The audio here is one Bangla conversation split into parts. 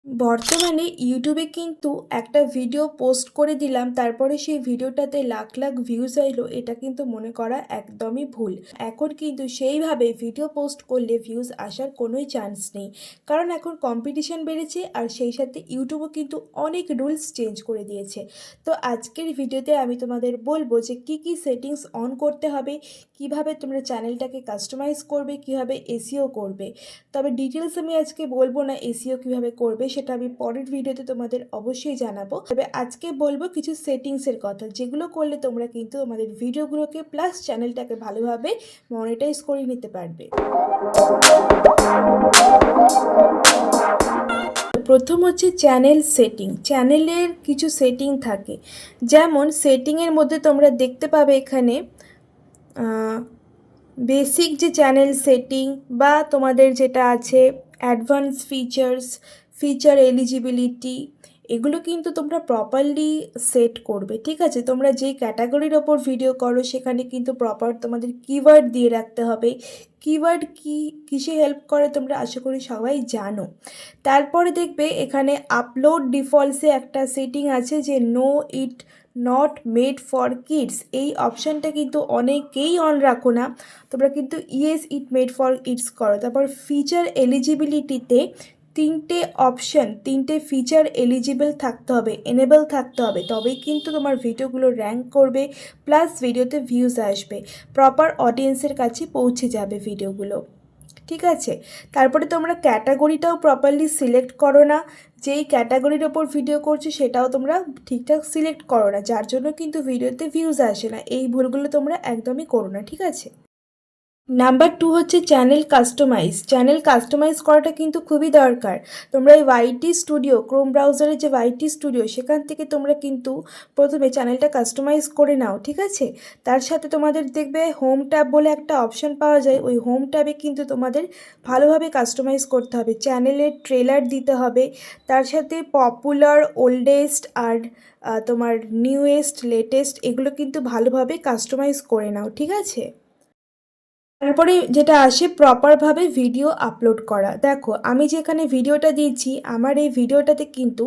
বর্তমানে ইউটিউবে কিন্তু একটা ভিডিও পোস্ট করে দিলাম, তারপরে সেই ভিডিওটাতে লাখ লাখ ভিউজ এলো, এটা কিন্তু মনে করা একদমই ভুল। এখন কিন্তু সেইভাবে ভিডিও পোস্ট করলে ভিউজ আসার কোনোই চান্স নেই, কারণ এখন কম্পিটিশন বেড়েছে আর সেই সাথে ইউটিউবও কিন্তু অনেক রুলস চেঞ্জ করে দিয়েছে। তো আজকের ভিডিওতে আমি তোমাদের বলবো যে কি কি সেটিংস অন করতে হবে, কিভাবে তোমরা চ্যানেলটাকে কাস্টমাইজ করবে, কিভাবে এসইও করবে। তবে ডিটেলস আমি আজকে বলবো না, এসইও কিভাবে করবে সেটা আমি পরের ভিডিওতে তোমাদের অবশ্যই জানাবো। তবে আজকে বলবো কিছু সেটিংসের কথা, যেগুলো করলে তোমরা কিন্তু তোমাদের ভিডিওগুলোকে প্লাস চ্যানেলটাকে ভালোভাবে মনিটাইজ করে নিতে পারবে। প্রথম হচ্ছে চ্যানেল সেটিং। চ্যানেলের কিছু সেটিং থাকে, যেমন সেটিংয়ের মধ্যে তোমরা দেখতে পাবে এখানে বেসিক যে চ্যানেল সেটিং বা তোমাদের যেটা আছে অ্যাডভান্স ফিচার্স, ফিচার এলিজিবিলিটি, এগুলো কিন্তু তোমরা প্রপারলি সেট করবে। ঠিক আছে, তোমরা যেই ক্যাটাগরির ওপর ভিডিও করো সেখানে কিন্তু প্রপার তোমাদের কিওয়ার্ড দিয়ে রাখতে হবে। কিওয়ার্ড কি কিসে হেল্প করে তোমরা আশা করি সবাই জানো। তারপরে দেখবে এখানে আপলোড ডিফল্টসে একটা সেটিং আছে যে no it not made for kids, এই অপশানটা কিন্তু অনেকেই অন রাখো না, তোমরা কিন্তু yes it made for kids করো। তারপর ফিচার এলিজিবিলিটিতে তিনটে অপশান, তিনটে ফিচার এলিজিবল থাকতে হবে, এনেবল থাকতে হবে, তবেই কিন্তু তোমার ভিডিওগুলো র্যাঙ্ক করবে, প্লাস ভিডিওতে ভিউজ আসবে, প্রপার অডিয়েন্সের কাছে পৌঁছে যাবে ভিডিওগুলো। ঠিক আছে, তারপরে তোমরা ক্যাটাগরিটাও প্রপারলি সিলেক্ট করো না, যেই ক্যাটাগরির ওপর ভিডিও করছো সেটাও তোমরা ঠিকঠাক সিলেক্ট করো না, যার জন্য কিন্তু ভিডিওতে ভিউজ আসে না। এই ভুলগুলো তোমরা একদমই করো না, ঠিক আছে। নাম্বার 2 হচ্ছে চ্যানেল কাস্টমাইজ। চ্যানেল কাস্টমাইজ করাটা কিন্তু খুবই দরকার। তোমরা এই ওয়াইটি স্টুডিও, ক্রোম ব্রাউজারে যে ওয়াইটি স্টুডিও, সেখান থেকে তোমরা কিন্তু প্রথমে চ্যানেলটা কাস্টমাইজ করে নাও। ঠিক আছে, তার সাথে তোমাদের দেখবে হোম ট্যাব বলে একটা অপশান পাওয়া যায়, ওই হোম ট্যাবে কিন্তু তোমাদের ভালোভাবে কাস্টমাইজ করতে হবে, চ্যানেলের ট্রেলার দিতে হবে, তার সাথে পপুলার, ওল্ডেস্ট আর তোমার নিউয়েস্ট, লেটেস্ট, এগুলো কিন্তু ভালোভাবে কাস্টমাইজ করে নাও। ঠিক আছে, তারপরে যেটা আসে প্রপারভাবে ভিডিও আপলোড করা। দেখো আমি যেখানে ভিডিওটা দিয়েছি, আমার এই ভিডিওটাতে কিন্তু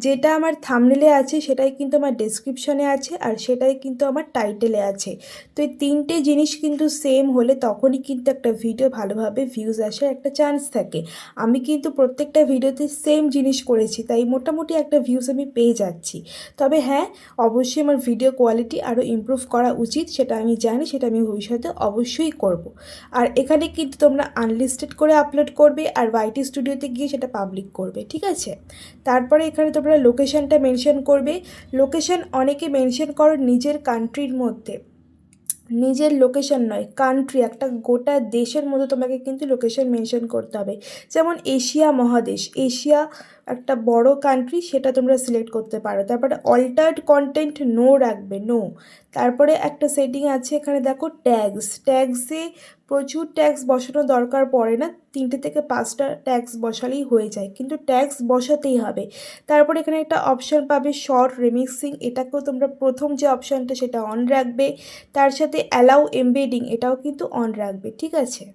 যেটা আমার থাম্বনেলে আছে সেটাই কিন্তু আমার ডেসক্রিপশনে আছে, আর সেটাই কিন্তু আমার টাইটেলে আছে। তো এই তিনটে জিনিস কিন্তু সেম হলে তখনই কিন্তু একটা ভিডিও ভালোভাবে ভিউজ আসার একটা চান্স থাকে। আমি কিন্তু প্রত্যেকটা ভিডিওতে সেম জিনিস করেছি, তাই মোটামুটি একটা ভিউজ আমি পেয়ে যাচ্ছি। তবে হ্যাঁ, অবশ্যই আমার ভিডিও কোয়ালিটি আরও ইমপ্রুভ করা উচিত, সেটা আমি জানি, সেটা আমি ভবিষ্যতে অবশ্যই করব। আর এখানে কিন্তু তোমরা আনলিস্টেড করে আপলোড করবে, আর ওয়াইটি স্টুডিওতে গিয়ে সেটা পাবলিক করবে। ঠিক আছে, তারপরে এখানে তোমরা লোকেশানটা মেনশন করবে। লোকেশান অনেকে মেনশন করো নিজের কান্ট্রির মধ্যে, নিজের লোকেশন নয়, কান্ট্রি, একটা গোটা দেশের মধ্যে তোমাকে কিন্তু লোকেশন মেনশন করতে হবে। যেমন এশিয়া মহাদেশ, এশিয়া একটা বড় কান্ট্রি, সেটা তোমরা সিলেক্ট করতে পারো। তারপরে অল্টার্ড কন্টেন্ট নো রাখবে, নো। তারপরে একটা সেটিং আছে এখানে দেখো ট্যাগস, ট্যাগসে প্রচুর ট্যাগস বসানো দরকার পড়ে না, 3টে থেকে 5টা ট্যাগস বসালেই হয়ে যায়, কিন্তু ট্যাগস বসাতেই হবে। তারপরে এখানে একটা অপশান পাবে শর্ট রিমিক্সিং, এটাকেও তোমরা প্রথম যে অপশানটা সেটা অন রাখবে, তার সাথে অ্যালাউ এমবেডিং এটাও কিন্তু অন রাখবে। ঠিক আছে,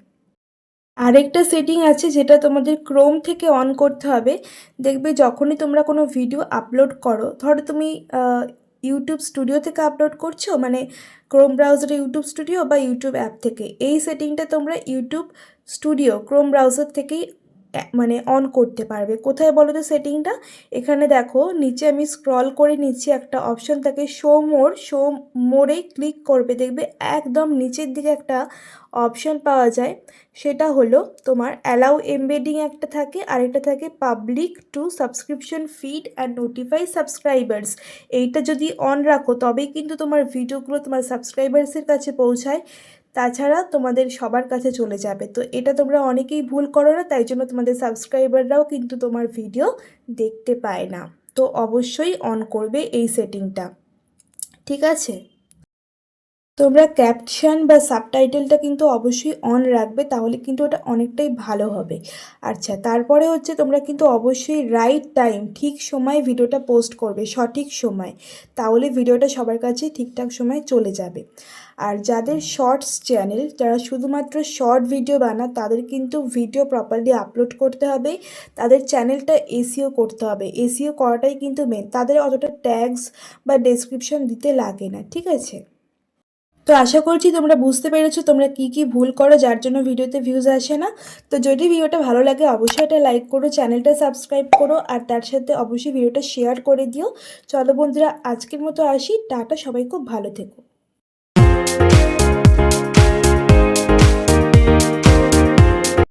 আরেকটা সেটিং আছে যেটা তোমাদের ক্রোম থেকে অন করতে হবে। দেখবে যখনই তোমরা কোনো ভিডিও আপলোড করো, ধরো তুমি ইউটিউব স্টুডিও থেকে আপলোড করছো, মানে ক্রোম ব্রাউজারে ইউটিউব স্টুডিও বা ইউটিউব অ্যাপ থেকে, এই সেটিংটা তোমরা ইউটিউব স্টুডিও ক্রোম ব্রাউজার থেকেই মানে অন করতে পারবে। কোথায় বলো তো সেটিংটা? এখানে দেখো নিচে আমি স্ক্রল করে নিচ্ছি, একটা অপশন থাকে শো মোর, শো মোরে ক্লিক করবে, দেখবে একদম নিচের দিকে একটা অপশন পাওয়া যায়, সেটা হলো তোমার অ্যালাউ এমবেডিং একটা থাকে, আরেকটা থাকে public to subscription feed and notify subscribers. এইটা যদি অন রাখো তবেই কিন্তু তোমার ভিডিওগুলো তোমার সাবস্ক্রাইবার্সের কাছে পৌঁছায়, তাছাড়া তোমাদের সবার কাছে চলে যাবে। তো এটা তোমরা অনেকেই ভুল করো না, তাই জন্য তোমাদের সাবস্ক্রাইবাররাও কিন্তু তোমার ভিডিও দেখতে পায় না। তো অবশ্যই অন করবে এই সেটিংটা। ঠিক আছে। তোমরা ক্যাপশন বা সাবটাইটেলটা কিন্তু অবশ্যই অন রাখবে, তাহলে কিন্তু ওটা অনেকটাই ভালো হবে। আচ্ছা, তারপরে হচ্ছে তোমরা কিন্তু অবশ্যই রাইট টাইম, ঠিক সময়ে ভিডিওটা পোস্ট করবে, সঠিক সময়, তাহলে ভিডিওটা সবার কাছে ঠিকঠাক সময়ে চলে যাবে। আর যাদের শর্টস চ্যানেল, যারা শুধুমাত্র শর্ট ভিডিও বানায়, তাদের কিন্তু ভিডিও প্রপারলি আপলোড করতে হবে, তাদের চ্যানেলটা এসইও করতে হবে। এসইও করাটাই কিন্তু মেন, তাদের অতটা ট্যাগস বা ডেসক্রিপশন দিতে লাগে না, ঠিক আছে? তো আশা করছি তোমরা বুঝতে পেরেছো তোমরা কি কি ভুল করো যার জন্য ভিডিওতে ভিউজ আসে না। তো যদি ভিডিওটা ভালো লাগে অবশ্যই এটা লাইক করো, চ্যানেলটা সাবস্ক্রাইব করো, আর তার সাথে অবশ্যই ভিডিওটা শেয়ার করে দিও। চলো বন্ধুরা, আজকের মতো আসি, টাটা, সবাই খুব ভালো থেকো।